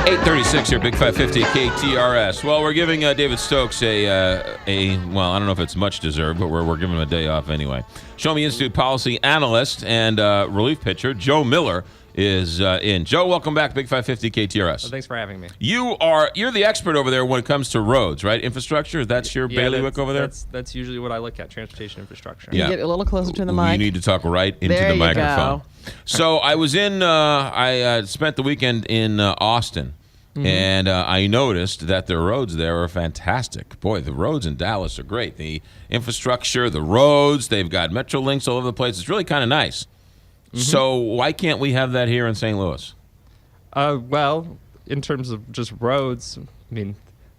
8:36 here, Big 550 KTRS. Well, we're giving David Stokes well, I don't know if it's much deserved, but we're giving him a day off anyway. Show Me Institute policy analyst and relief pitcher Joe Miller is in. Joe, welcome back, Big 550 KTRS. Well, thanks for having me. You're the expert over there when it comes to roads, right? Infrastructure. That's your bailiwick over there. That's usually what I look at: transportation infrastructure. Yeah. Get a little closer to the mic. You need to talk right into there the microphone. Go. So I was I spent the weekend in Austin. Mm-hmm. And I noticed that the roads there are fantastic. Boy, the roads in Dallas are great. The infrastructure, the roads, they've got Metro links all over the place. It's really kind of nice. Mm-hmm. So why can't we have that here in St. Louis? Well, in terms of just roads, I mean,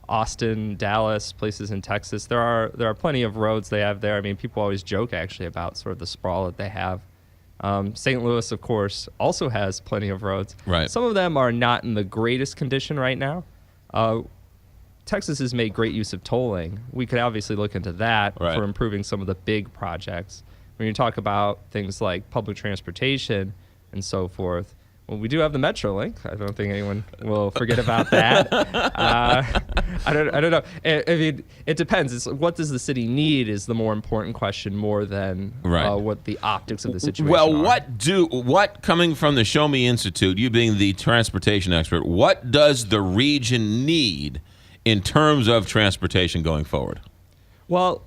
Austin, Dallas, places in Texas, there are plenty of roads they have there. I mean, people always joke actually about sort of the sprawl that they have. St. Louis, of course, also has plenty of roads. Right. Some of them are not in the greatest condition right now. Texas has made great use of tolling. We could obviously look into that for improving some of the big projects. When you talk about things like public transportation and so forth, well, we do have the Metrolink. I don't think anyone will forget about that. I don't know. I mean, it depends. It's what does the city need is the more important question, more than what the optics of the situation well, are. What coming from the Show Me Institute, you being the transportation expert, what does the region need in terms of transportation going forward? Well,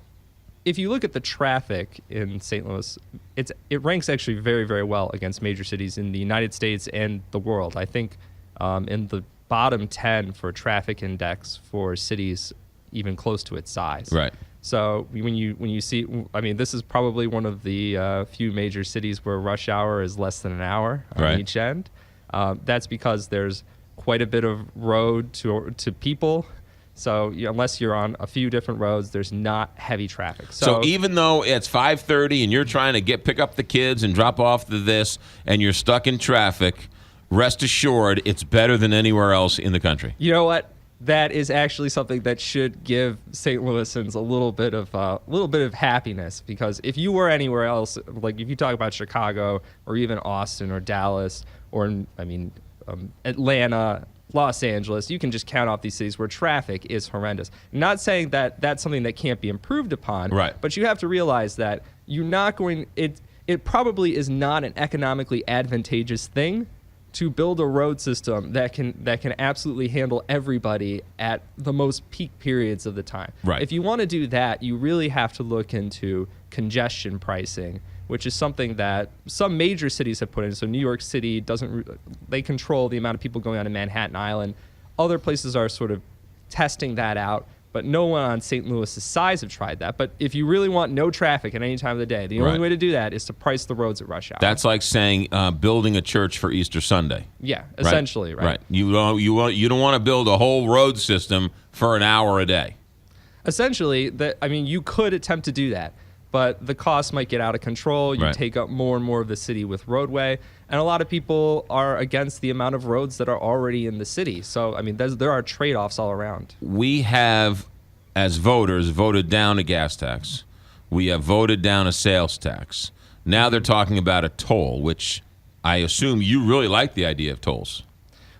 if you look at the traffic in St. Louis, it ranks actually very, very well against major cities in the United States and the world. I think in the bottom 10 for traffic index for cities even close to its size. Right. So when you see, I mean, this is probably one of the few major cities where rush hour is less than an hour on each end. That's because there's quite a bit of road to people. So unless you're on a few different roads, there's not heavy traffic. So even though it's 5:30 and you're trying to pick up the kids and drop off to this, and you're stuck in traffic, rest assured it's better than anywhere else in the country. You know what? That is actually something that should give St. Louisans a little bit of happiness, because if you were anywhere else, like if you talk about Chicago or even Austin or Dallas or Atlanta, Los Angeles, you can just count off these cities where traffic is horrendous. I'm not saying that that's something that can't be improved upon, but you have to realize that you're not going. It probably is not an economically advantageous thing to build a road system that can absolutely handle everybody at the most peak periods of the time. Right. If you want to do that, you really have to look into congestion pricing, which is something that some major cities have put in. So New York City they control the amount of people going on to Manhattan Island. Other places are sort of testing that out, but no one on St. Louis's size have tried that. But if you really want no traffic at any time of the day, the only way to do that is to price the roads at rush hour. That's like saying building a church for Easter Sunday. Yeah, essentially, right. You don't want to build a whole road system for an hour a day. Essentially, you could attempt to do that, but the cost might get out of control. You take up more and more of the city with roadway, and a lot of people are against the amount of roads that are already in the city. So, I mean, there are trade-offs all around. We have, as voters, voted down a gas tax. We have voted down a sales tax. Now they're talking about a toll, which I assume you really like the idea of tolls.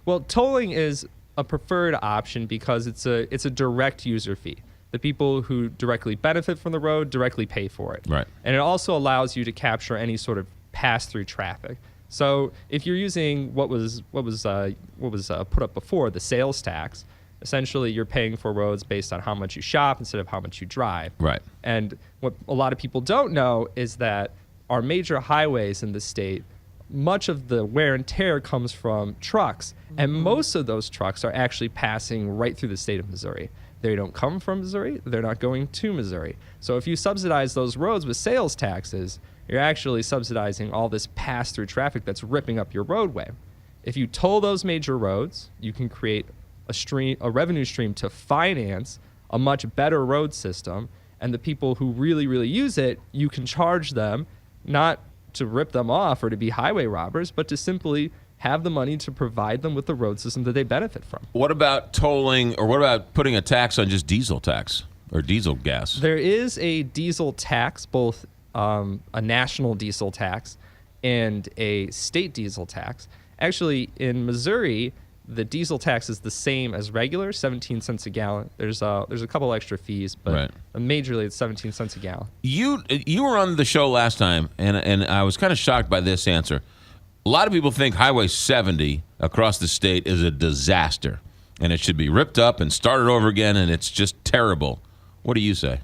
Well, tolling is a preferred option because it's a direct user fee. The people who directly benefit from the road directly pay for it. Right. And it also allows you to capture any sort of pass-through traffic. So if you're using what was put up before, the sales tax, essentially you're paying for roads based on how much you shop instead of how much you drive. Right. And what a lot of people don't know is that our major highways in the state, much of the wear and tear comes from trucks, and most of those trucks are actually passing right through the state of Missouri. They don't come from Missouri. They're not going to Missouri. So if you subsidize those roads with sales taxes, you're actually subsidizing all this pass-through traffic that's ripping up your roadway. If you toll those major roads, you can create a revenue stream to finance a much better road system, and the people who really, really use it, you can charge them not to rip them off or to be highway robbers, but to simply have the money to provide them with the road system that they benefit from. What about tolling, or what about putting a tax on just diesel tax or diesel gas? There is a diesel tax, both a national diesel tax and a state diesel tax. Actually, in Missouri, the diesel tax is the same as regular, 17 cents a gallon. There's a couple extra fees, but majorly it's 17 cents a gallon. You were on the show last time, and I was kind of shocked by this answer. A lot of people think Highway 70 across the state is a disaster, and it should be ripped up and started over again, and it's just terrible. What do you say?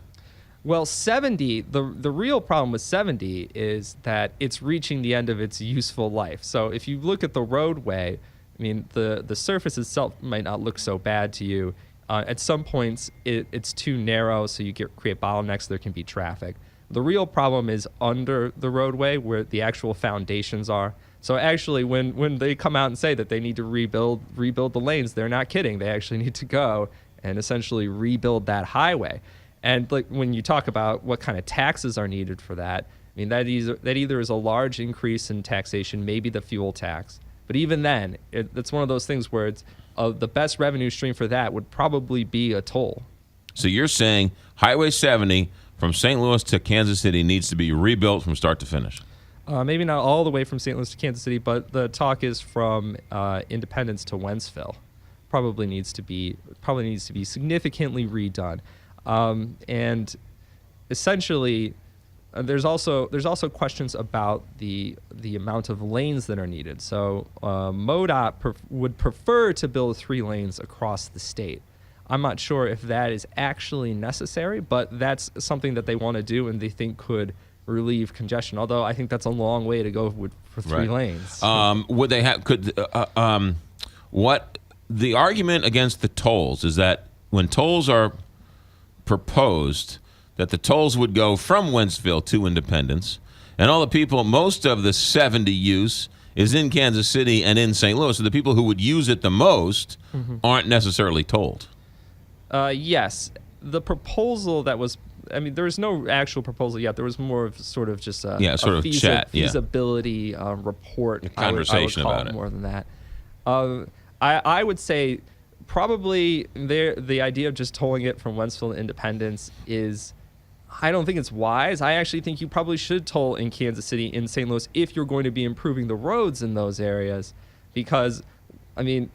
Well, 70, the real problem with 70 is that it's reaching the end of its useful life. So if you look at the roadway, I mean, the surface itself might not look so bad to you. At some points, it's too narrow, so you create bottlenecks. There can be traffic. The real problem is under the roadway where the actual foundations are. So actually, when they come out and say that they need to rebuild the lanes, they're not kidding. They actually need to go and essentially rebuild that highway. And like when you talk about what kind of taxes are needed for that, I mean, that either is a large increase in taxation, maybe the fuel tax. But even then, it's one of those things where it's the best revenue stream for that would probably be a toll. So you're saying Highway 70 from St. Louis to Kansas City needs to be rebuilt from start to finish? Maybe not all the way from St. Louis to Kansas City, but the talk is from Independence to Wentzville. Probably needs to be significantly redone, and essentially. There's also questions about the amount of lanes that are needed. So MoDOT would prefer to build 3 lanes across the state. I'm not sure if that is actually necessary, but that's something that they want to do and they think could relieve congestion. Although I think that's a long way to go for 3 lanes. Would they have? What the argument against the tolls is that when tolls are proposed, that the tolls would go from Wentzville to Independence, and all the people, most of the 70 use is in Kansas City and in St. Louis, so the people who would use it the most aren't necessarily tolled. Yes. The proposal that was, I mean, there was no actual proposal yet. There was more of sort of just a chat, feasibility report. A conversation I would call about it. More than that. I would say probably the idea of just tolling it from Wentzville to Independence is, I don't think it's wise. I actually think you probably should toll in Kansas City, in St. Louis, if you're going to be improving the roads in those areas. Because, I mean,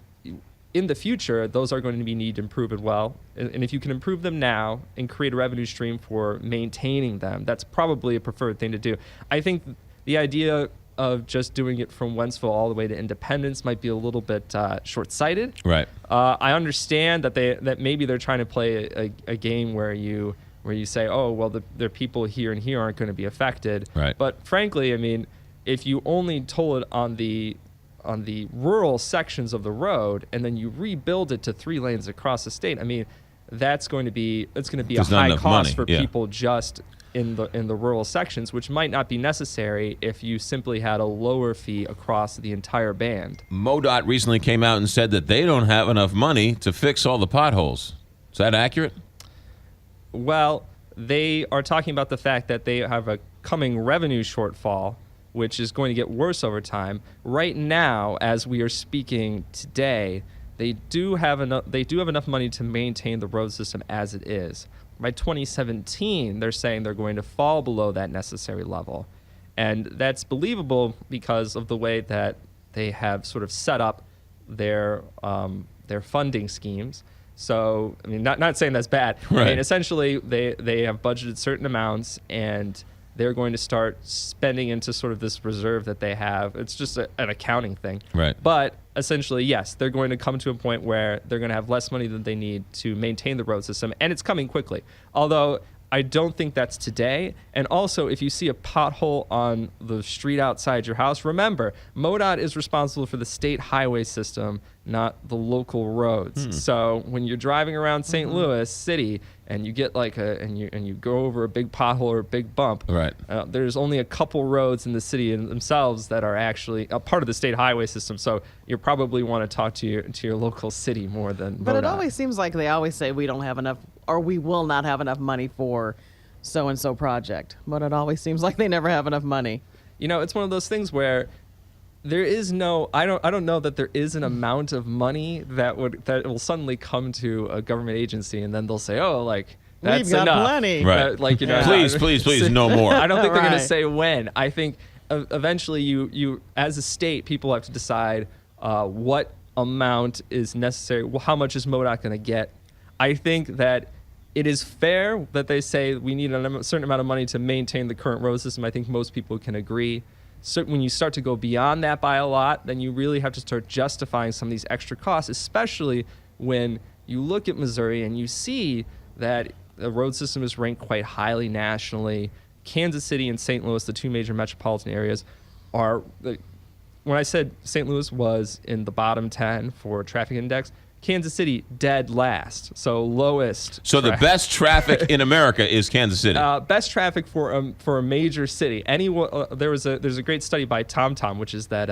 in the future, those are going to need improved well. And if you can improve them now and create a revenue stream for maintaining them, that's probably a preferred thing to do. I think the idea of just doing it from Wentzville all the way to Independence might be a little bit short-sighted. Right. I understand that maybe they're trying to play a game where you say, oh, well, the people here and here aren't going to be affected. Right. But frankly, I mean, if you only toll it on the rural sections of the road and then you rebuild it to 3 lanes across the state, I mean, it's going to be a high cost for people just in the rural sections, which might not be necessary if you simply had a lower fee across the entire band. MoDOT recently came out and said that they don't have enough money to fix all the potholes. Is that accurate? Well, they are talking about the fact that they have a coming revenue shortfall, which is going to get worse over time. Right now, as we are speaking today, they do have enough money to maintain the road system as it is. By 2017, they're saying they're going to fall below that necessary level. And that's believable because of the way that they have sort of set up their funding schemes. So, I mean, not saying that's bad. Right. I mean, essentially, they have budgeted certain amounts, and they're going to start spending into sort of this reserve that they have. It's just an accounting thing. Right. But essentially, yes, they're going to come to a point where they're going to have less money than they need to maintain the road system, and it's coming quickly. Although I don't think that's today. And also, if you see a pothole on the street outside your house, remember, MoDOT is responsible for the state highway system, not the local roads. So when you're driving around St. Louis City and you get and you go over a big pothole or a big bump, right? There's only a couple roads in the city themselves that are actually a part of the state highway system. So you probably want to talk to your local city more than MoDOT. But it always seems like they always say we don't have enough, or we will not have enough money for so-and-so project. But it always seems like they never have enough money. You know, it's one of those things where there is no, I don't know that there is an amount of money that will suddenly come to a government agency and then they'll say, oh, like, that's we've got enough. plenty. Right. Please, no more. I don't think they're going to Right. say when. I think eventually you as a state, people have to decide what amount is necessary. Well, how much is MoDOT going to get? I think that it is fair that they say we need a certain amount of money to maintain the current road system. I think most people can agree. So when you start to go beyond that by a lot, then you really have to start justifying some of these extra costs, especially when you look at Missouri and you see that the road system is ranked quite highly nationally. Kansas City and St. Louis, the two major metropolitan areas, are when I said St. Louis was in the bottom 10 for traffic index, Kansas City dead last, so lowest. So the best traffic in America is Kansas City. Best traffic for a major city. There's a great study by TomTom, which is that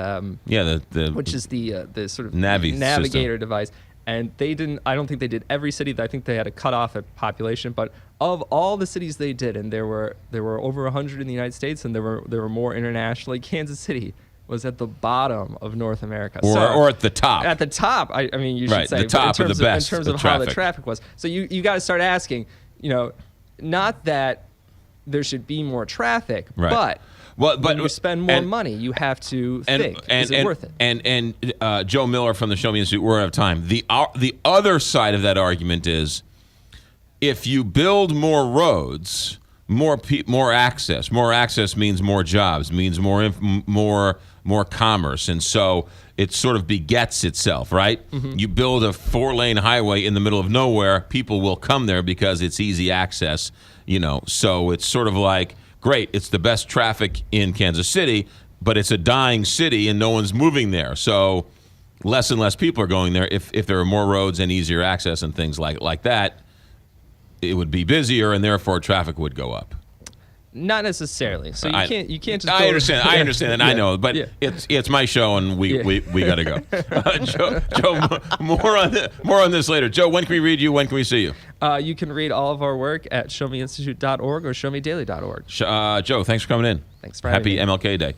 which is the sort of navigator device. And they didn't. I don't think they did every city. I think they had a cutoff at population. But of all the cities they did, and there were over 100 in the United States, and there were more internationally. Kansas City was at the bottom of North America, or at the top. At the top, I mean, you should say the top of the best in terms of how the traffic was. So you got to start asking. Not that there should be more traffic, but. But when you spend more money, you have to think, is it worth it? And Joe Miller from the Show Me Institute, we're out of time. The other side of that argument is, if you build more roads, more access. More access means more jobs, means more commerce, and so it sort of begets itself, right? Mm-hmm. You build a 4-lane highway in the middle of nowhere, people will come there because it's easy access. So it's sort of like, great, it's the best traffic in Kansas City, but it's a dying city and no one's moving there. So less and less people are going there. If there are more roads and easier access and things like that, it would be busier and therefore traffic would go up. Not necessarily. So you can't just. I understand, and I know, but it's my show, and we got to go. Joe, more on this later. Joe, when can we read you? When can we see you? You can read all of our work at showmeinstitute.org or showmedaily.org. Joe, thanks for coming in. Thanks for having me. Happy MLK Day.